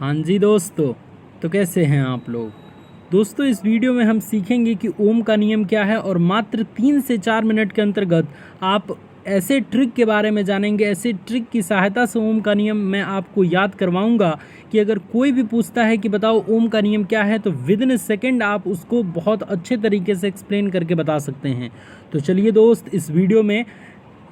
हाँ जी दोस्तों, तो कैसे हैं आप लोग। दोस्तों, इस वीडियो में हम सीखेंगे कि ओम का नियम क्या है और मात्र 3 से 4 मिनट के अंतर्गत आप ऐसे ट्रिक के बारे में जानेंगे। ऐसे ट्रिक की सहायता से ओम का नियम मैं आपको याद करवाऊंगा कि अगर कोई भी पूछता है कि बताओ ओम का नियम क्या है, तो विद इन सेकेंड आप उसको बहुत अच्छे तरीके से एक्सप्लेन करके बता सकते हैं। तो चलिए दोस्त, इस वीडियो में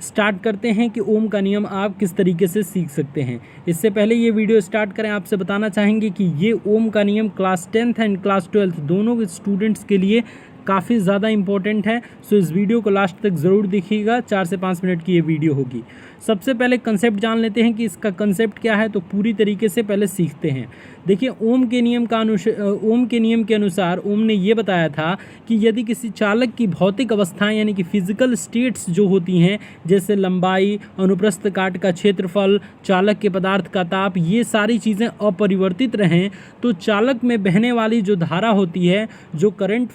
स्टार्ट करते हैं कि ओम का नियम आप किस तरीके से सीख सकते हैं। इससे पहले ये वीडियो स्टार्ट करें, आपसे बताना चाहेंगे कि ये ओम का नियम class 10th and class 12th दोनों के स्टूडेंट्स के लिए काफ़ी ज़्यादा इंपॉर्टेंट है। सो इस वीडियो को लास्ट तक ज़रूर देखिएगा। 4 से 5 मिनट की ये वीडियो होगी। सबसे पहले कंसेप्ट जान लेते हैं कि इसका कंसेप्ट क्या है, तो पूरी तरीके से पहले सीखते हैं। देखिए, ओम के नियम के अनुसार ओम ने ये बताया था कि यदि किसी चालक की भौतिक अवस्थाएं यानी कि फिजिकल स्टेट्स जो होती हैं, जैसे लंबाई, अनुप्रस्थ काट का क्षेत्रफल, चालक के पदार्थ का ताप, ये सारी चीज़ें अपरिवर्तित रहें, तो चालक में बहने वाली जो धारा होती है, जो करंट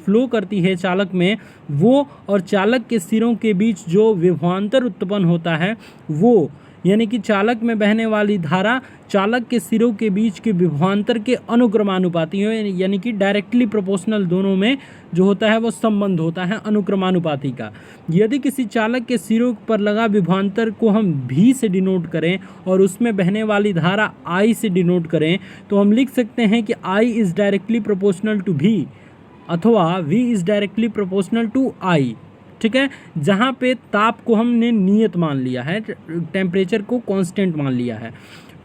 फ्लो करती है चालक में, वो और चालक के सिरों के बीच जो विभवांतर उत्पन्न होता है वो, यानी कि चालक में बहने वाली धारा चालक के सिरों के बीच के विभवांतर के अनुक्रमानुपाती है, यानी कि डायरेक्टली प्रोपोर्शनल। दोनों में जो होता है वो संबंध होता है अनुक्रमानुपाती का। यदि किसी चालक के सिरों पर लगा विभवांतर को हम भी से डिनोट करें और उसमें बहने वाली धारा आई से डिनोट करें, तो हम लिख सकते हैं कि I is directly proportional to भी, अथवा V is directly proportional to I। ठीक है, जहाँ पे ताप को हमने नियत मान लिया है, टेम्परेचर को कांस्टेंट मान लिया है।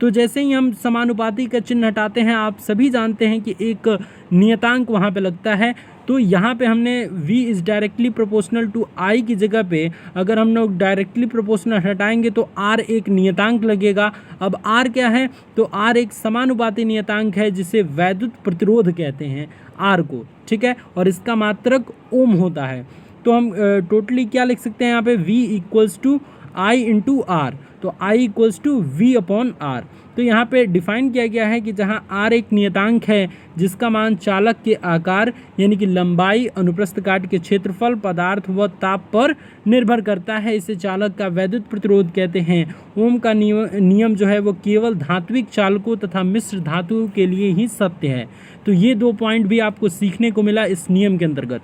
तो जैसे ही हम समानुपाती का चिन्ह हटाते हैं, आप सभी जानते हैं कि एक नियतांक वहाँ पे लगता है। तो यहाँ पे हमने V is directly proportional to I की जगह पे अगर हम लोग डायरेक्टली प्रोपोर्शनल हटाएंगे तो R एक नियतांक लगेगा। अब R क्या है, तो R एक समानुपाती नियतांक है जिसे वैद्युत प्रतिरोध कहते हैं R को। ठीक है, और इसका मात्रक ओम होता है। तो हम टोटली क्या लिख सकते हैं यहाँ पे, V equals to I into R, तो I equals to V upon R. तो यहाँ पे डिफाइन किया गया है कि जहाँ R एक नियतांक है जिसका मान चालक के आकार यानी कि लंबाई, अनुप्रस्थ काट के क्षेत्रफल, पदार्थ व ताप पर निर्भर करता है, इसे चालक का वैद्युत प्रतिरोध कहते हैं। ओम का नियम जो है वो केवल धात्विक चालकों तथा मिश्र धातुओं के लिए ही सत्य है। तो ये 2 पॉइंट भी आपको सीखने को मिला इस नियम के अंतर्गत।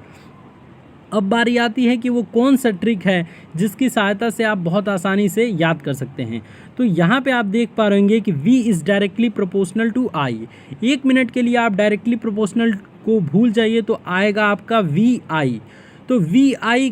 अब बारी आती है कि वो कौन सा ट्रिक है जिसकी सहायता से आप बहुत आसानी से याद कर सकते हैं। तो यहाँ पे आप देख पा रहे कि V is directly proportional to I। 1 minute के लिए आप डायरेक्टली प्रोपोर्शनल को भूल जाइए तो आएगा आपका VI। तो VI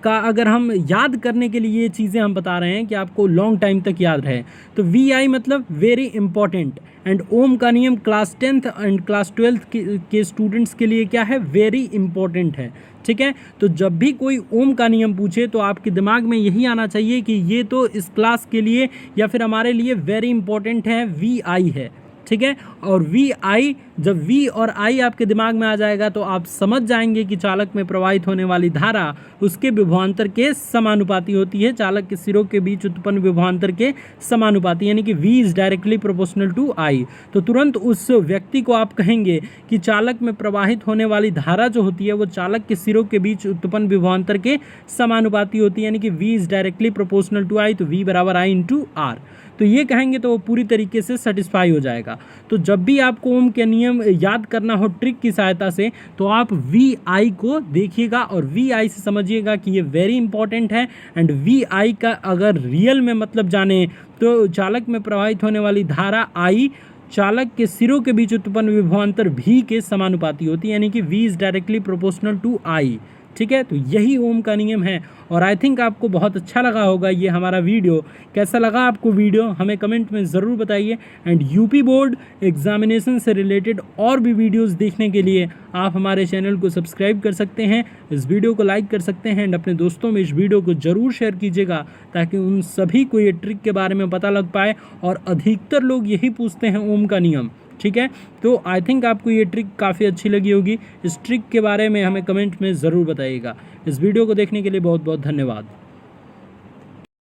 का अगर हम याद करने के लिए ये चीज़ें हम बता रहे हैं कि आपको लॉन्ग टाइम तक याद रहे, तो VI मतलब वेरी इंपॉर्टेंट। एंड ओम का नियम class 10th and class 12th के स्टूडेंट्स के लिए क्या है, वेरी इंपॉर्टेंट है। ठीक है, तो जब भी कोई ओम का नियम पूछे तो आपके दिमाग में यही आना चाहिए कि ये तो इस क्लास के लिए या फिर हमारे लिए वेरी इंपॉर्टेंट है, VI है। ठीक है, और VI, जब V और I आपके दिमाग में आ जाएगा तो आप समझ जाएंगे कि चालक में प्रवाहित होने वाली धारा उसके विभवांतर के समानुपाती होती है, चालक के सिरों के बीच उत्पन्न विभवांतर के समानुपाती, यानी कि V is directly proportional to I। तो तुरंत उस व्यक्ति को आप कहेंगे कि चालक में प्रवाहित होने वाली धारा जो होती है वो चालक के सिरों के बीच उत्पन्न विभवांतर के समानुपाती होती है, यानी कि V is directly proportional to I, तो V बराबर I इंटू आर। तो ये कहेंगे तो वो पूरी तरीके से सेटिस्फाई हो जाएगा। तो जब भी आपको ओम के नियम याद करना हो ट्रिक की सहायता से, तो आप VI को देखिएगा और VI से समझिएगा कि ये वेरी इंपॉर्टेंट है। एंड VI का अगर रियल में मतलब जाने तो चालक में प्रवाहित होने वाली धारा I चालक के सिरों के बीच उत्पन्न विभवांतर V के समानुपाती होती है, यानी कि V is directly proportional to I। ठीक है, तो यही ओम का नियम है। और आई थिंक आपको बहुत अच्छा लगा होगा ये हमारा वीडियो। कैसा लगा आपको वीडियो, हमें कमेंट में ज़रूर बताइए। एंड यूपी बोर्ड एग्जामिनेशन से रिलेटेड और भी वीडियोस देखने के लिए आप हमारे चैनल को सब्सक्राइब कर सकते हैं, इस वीडियो को लाइक कर सकते हैं एंड अपने दोस्तों में इस वीडियो को ज़रूर शेयर कीजिएगा ताकि उन सभी को ये ट्रिक के बारे में पता लग पाए। और अधिकतर लोग यही पूछते हैं ओम का नियम। ठीक है, तो आई थिंक आपको ये ट्रिक काफ़ी अच्छी लगी होगी। इस ट्रिक के बारे में हमें कमेंट में ज़रूर बताइएगा। इस वीडियो को देखने के लिए बहुत बहुत धन्यवाद।